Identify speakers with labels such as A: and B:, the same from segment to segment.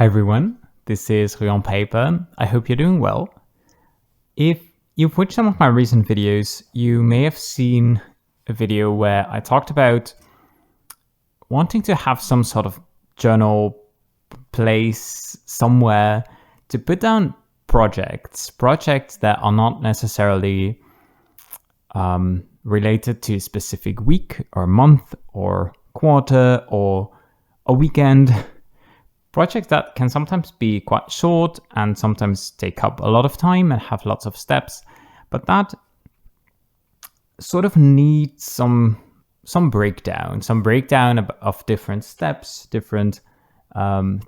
A: Hi everyone, this is Rui on Paper. I hope you're doing well. If you've watched some of my recent videos, you may have seen a video where I talked about wanting to have some sort of journal place somewhere to put down projects that are not necessarily related to a specific week or month or quarter or a weekend. Projects that can sometimes be quite short and sometimes take up a lot of time and have lots of steps, but that sort of needs some breakdown of different steps, different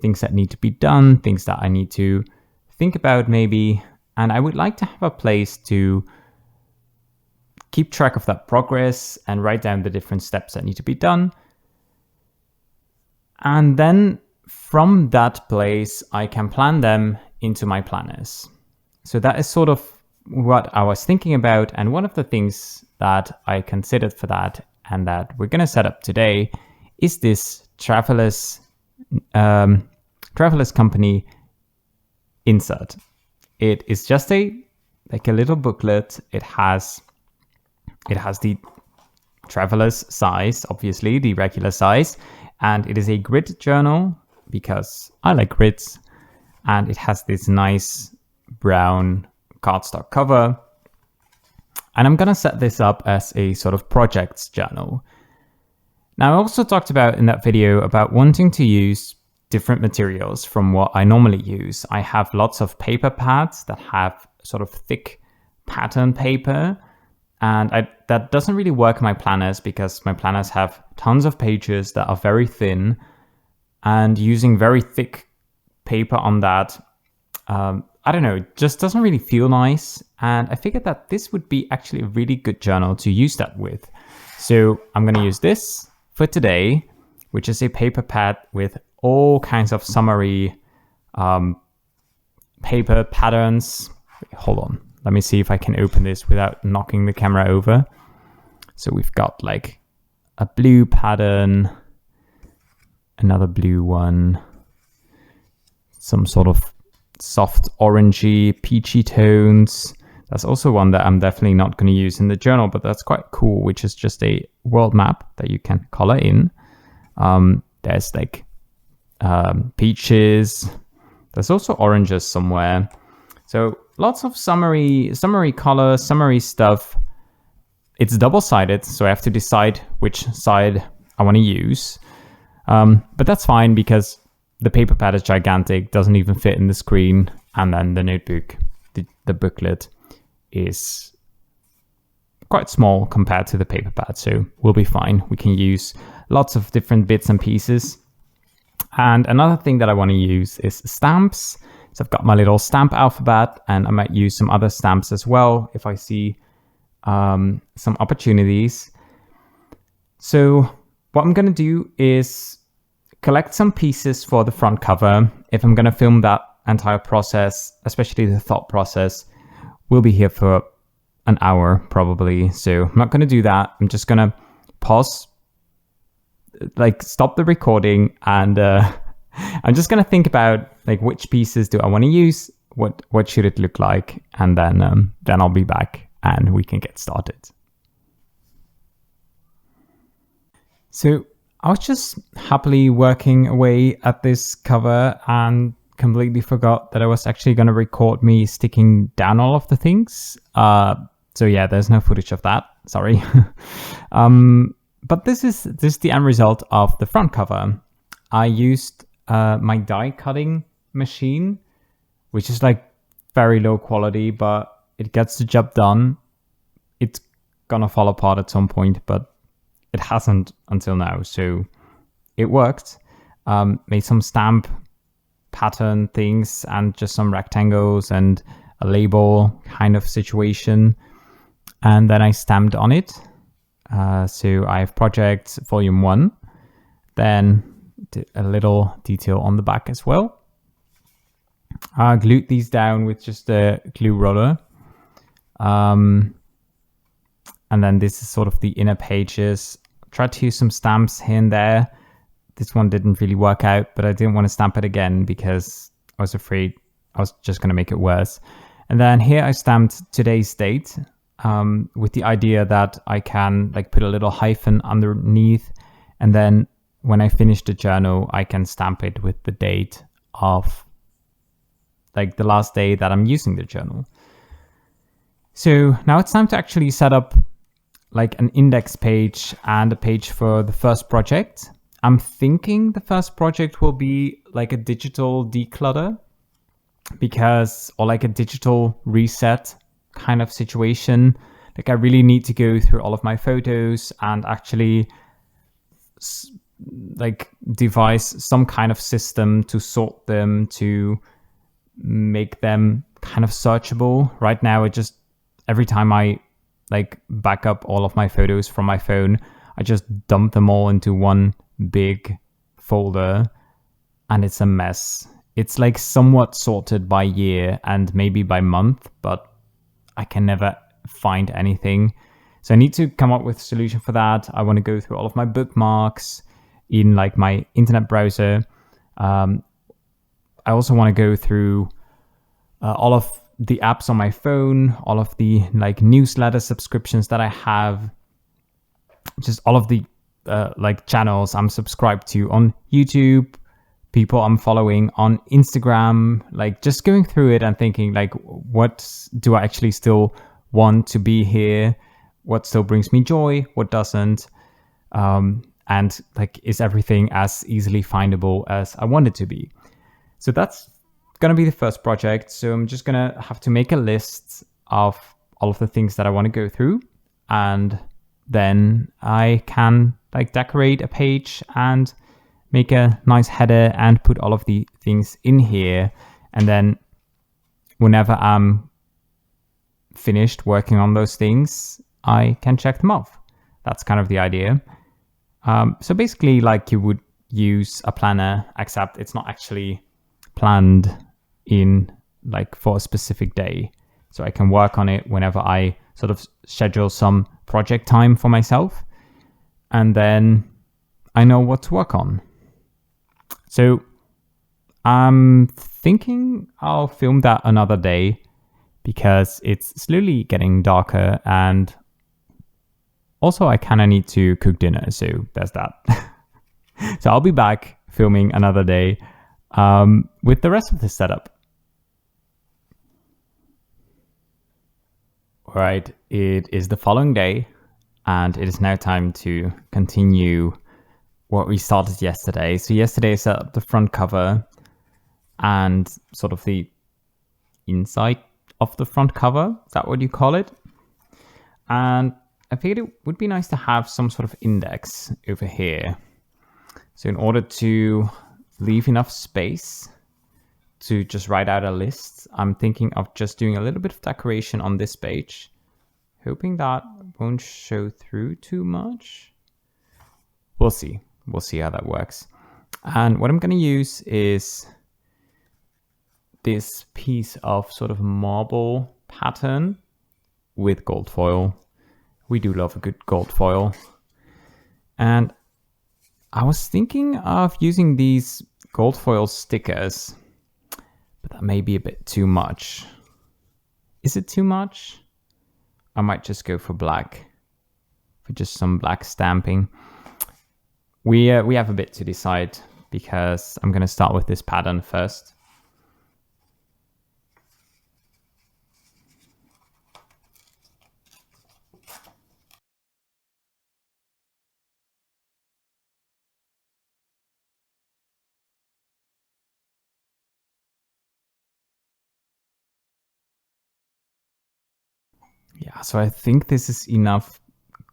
A: things that need to be done, things that I need to think about maybe. And I would like to have a place to keep track of that progress and write down the different steps that need to be done. And then from that place, I can plan them into my planners. So that is sort of what I was thinking about. And one of the things that I considered for that and that we're going to set up today is this Travelers Company insert. It is just a little booklet. It has the Travelers size, obviously the regular size, and it is a grid journal because I like grids, and it has this nice brown cardstock cover. And I'm going to set this up as a sort of projects journal. Now, I also talked about in that video about wanting to use different materials from what I normally use. I have lots of paper pads that have sort of thick pattern paper, and that doesn't really work in my planners because my planners have tons of pages that are very thin, and using very thick paper on that, I don't know, it just doesn't really feel nice. And I figured that this would be actually a really good journal to use that with. So I'm going to use this for today, which is a paper pad with all kinds of summary paper patterns. Hold on. Let me see if I can open this without knocking the camera over. So we've got like a blue pattern, another blue one, some sort of soft orangey, peachy tones. That's also one that I'm definitely not going to use in the journal, but that's quite cool, which is just a world map that you can color in. There's like peaches. There's also oranges somewhere. So lots of summary color, summary stuff. It's double-sided, so I have to decide which side I want to use. But that's fine because the paper pad is gigantic, doesn't even fit in the screen. And then the notebook, the booklet is quite small compared to the paper pad. So we'll be fine. We can use lots of different bits and pieces. And another thing that I want to use is stamps. So I've got my little stamp alphabet, and I might use some other stamps as well if I see some opportunities. So what I'm going to do is collect some pieces for the front cover. If I'm going to film that entire process, especially the thought process, we'll be here for an hour probably. So I'm not going to do that. I'm just going to pause, stop the recording, and I'm just going to think about which pieces do I want to use, what should it look like, and then I'll be back and we can get started. So I was just happily working away at this cover and completely forgot that I was actually going to record me sticking down all of the things. So yeah, there's no footage of that. Sorry. But this is the end result of the front cover. I used my die cutting machine, which is very low quality, but it gets the job done. It's gonna fall apart at some point, but it hasn't until now, so it worked. Made some stamp pattern things and just some rectangles and a label kind of situation, and then I stamped on it. So I have project volume 1, then did a little detail on the back as well. Glued these down with just a glue roller. And then this is sort of the inner pages. Tried to use some stamps here and there, this one didn't really work out, but I didn't want to stamp it again because I was afraid I was just going to make it worse. And then here I stamped today's date with the idea that I can like put a little hyphen underneath. And then when I finish the journal, I can stamp it with the date of like the last day that I'm using the journal. So now it's time to actually set up like an index page and a page for the first project. I'm thinking the first project will be like a digital declutter or like a digital reset kind of situation. Like I really need to go through all of my photos and actually like devise some kind of system to sort them, to make them kind of searchable. Right now, it just, every time I like back up all of my photos from my phone, I just dump them all into one big folder and it's a mess. It's like somewhat sorted by year and maybe by month, but I can never find anything. So I need to come up with a solution for that. I want to go through all of my bookmarks in like my internet browser. I also want to go through all of the apps on my phone, all of the like newsletter subscriptions that I have, just all of the like channels I'm subscribed to on YouTube, people I'm following on Instagram, like just going through it and thinking like, what do I actually still want to be here? What still brings me joy? What doesn't? And like, is everything as easily findable as I want it to be? So that's going to be the first project. So I'm just going to have to make a list of all of the things that I want to go through. And then I can like decorate a page and make a nice header and put all of the things in here. And then whenever I'm finished working on those things, I can check them off. That's kind of the idea. So basically like you would use a planner, except it's not actually planned in like for a specific day. So I can work on it whenever I sort of schedule some project time for myself. And then I know what to work on. So I'm thinking I'll film that another day because it's slowly getting darker, and also I kind of need to cook dinner. So there's that. So I'll be back filming another day with the rest of the setup. All right, it is the following day, and it is now time to continue what we started yesterday. So yesterday I set up the front cover and sort of the inside of the front cover. Is that what you call it? And I figured it would be nice to have some sort of index over here. So in order to leave enough space to just write out a list, I'm thinking of just doing a little bit of decoration on this page, hoping that won't show through too much. We'll see. We'll see how that works. And what I'm going to use is this piece of sort of marble pattern with gold foil. We do love a good gold foil. And I was thinking of using these gold foil stickers, but that may be a bit too much. Is it too much? I might just go for black, for just some black stamping. We have a bit to decide because I'm going to start with this pattern first. Yeah, so I think this is enough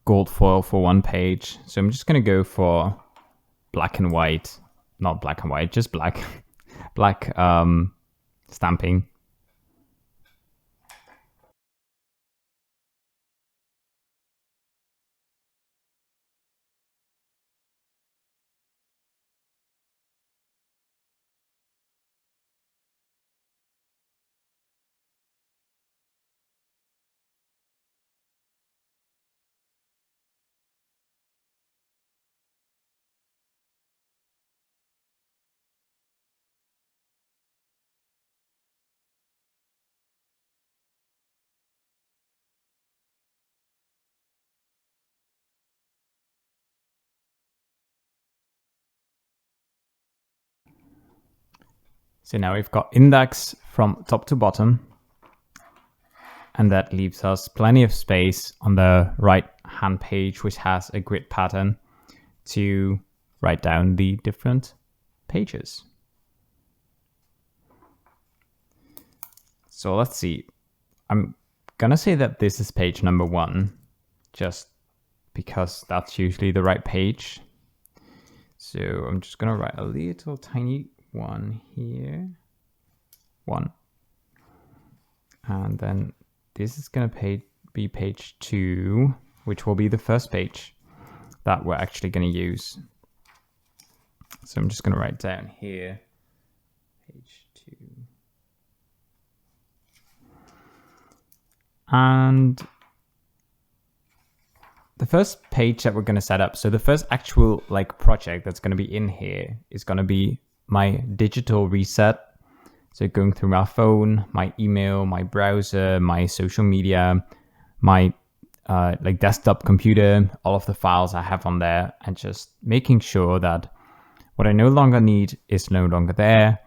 A: gold foil for one page. So I'm just going to go for black and white, not black and white, just black, black stamping. So now we've got index from top to bottom, and that leaves us plenty of space on the right hand page, which has a grid pattern to write down the different pages. So let's see. I'm gonna say that this is page number 1, just because that's usually the right page. So I'm just gonna write a little tiny one here. 1. And then this is gonna be page 2, which will be the first page that we're actually gonna use. So I'm just gonna write down here, page 2. And the first page that we're going to set up, so the first actual project that's going to be in here is going to be my digital reset. So going through my phone, my email, my browser, my social media, my desktop computer, all of the files I have on there, and just making sure that what I no longer need is no longer there,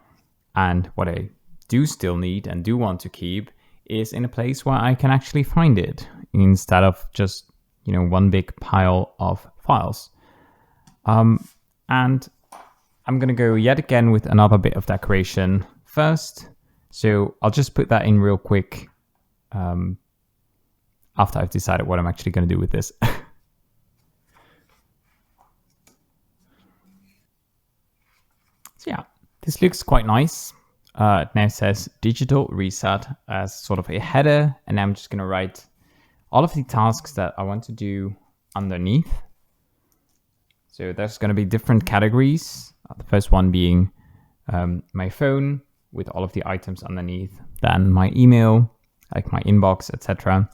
A: and what I do still need and do want to keep is in a place where I can actually find it, instead of just, one big pile of files. And I'm going to go yet again with another bit of decoration first. So I'll just put that in real quick after I've decided what I'm actually going to do with this. So yeah, this looks quite nice. It now says digital reset as sort of a header, and I'm just going to write all of the tasks that I want to do underneath. So there's going to be different categories. The first one being my phone with all of the items underneath, then my email, like my inbox, etc.,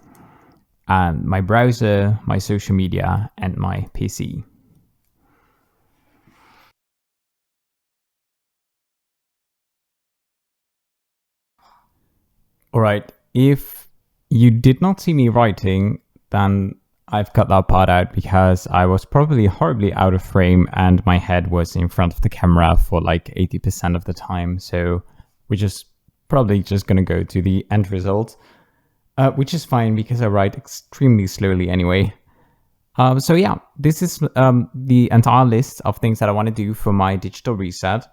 A: and my browser, my social media, and my PC. All right, if you did not see me writing, then I've cut that part out because I was probably horribly out of frame and my head was in front of the camera for 80% of the time. So we're just probably just going to go to the end result, which is fine because I write extremely slowly anyway. So yeah, this is the entire list of things that I want to do for my digital reset,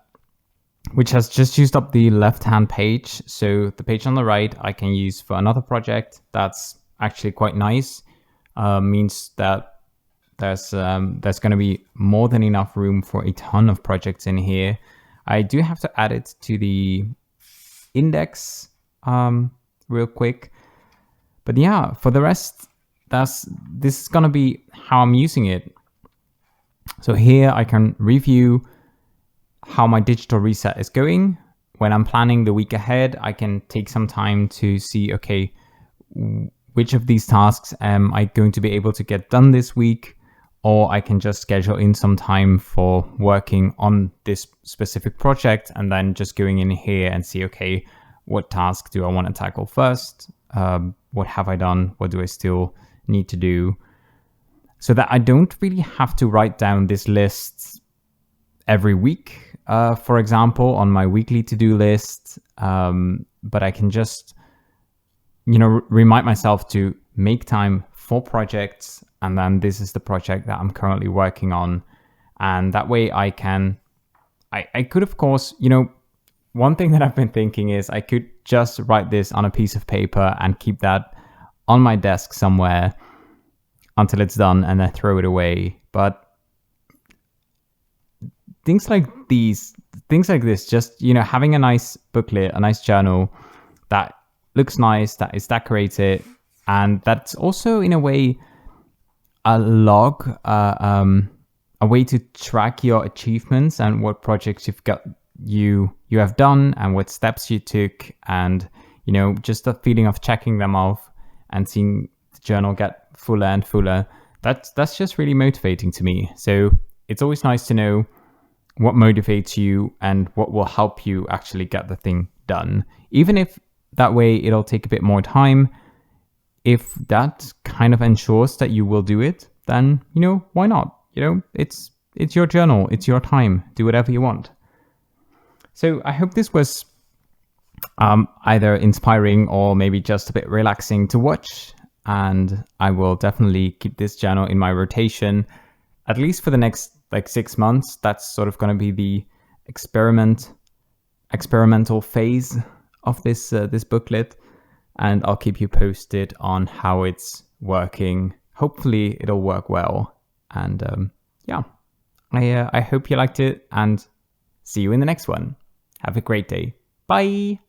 A: which has just used up the left-hand page. So the page on the right I can use for another project that's actually quite nice. Means that there's going to be more than enough room for a ton of projects in here. I do have to add it to the index real quick. But yeah, for the rest, this is going to be how I'm using it. So here I can review how my digital reset is going. When I'm planning the week ahead, I can take some time to see, okay, which of these tasks am I going to be able to get done this week, or I can just schedule in some time for working on this specific project and then just going in here and see, okay, what task do I want to tackle first? What have I done? What do I still need to do? So that I don't really have to write down this list every week, for example, on my weekly to-do list, but I can just remind myself to make time for projects, and then this is the project that I'm currently working on. And that way I could, of course, one thing that I've been thinking is I could just write this on a piece of paper and keep that on my desk somewhere until it's done and then throw it away. But things like this, just, having a nice booklet, a nice journal that looks nice, that is decorated, and that's also in a way a log, a way to track your achievements and what projects you have done and what steps you took, and just the feeling of checking them off and seeing the journal get fuller and fuller. That's just really motivating to me. So it's always nice to know what motivates you and what will help you actually get the thing done, even if that way it'll take a bit more time. If that kind of ensures that you will do it, then, why not? It's your journal, it's your time, do whatever you want. So I hope this was either inspiring or maybe just a bit relaxing to watch. And I will definitely keep this journal in my rotation, at least for the next like 6 months. That's sort of going to be the experimental phase of this booklet, and I'll keep you posted on how it's working. Hopefully it'll work well. And yeah, I hope you liked it, and see you in the next one. Have a great day. Bye.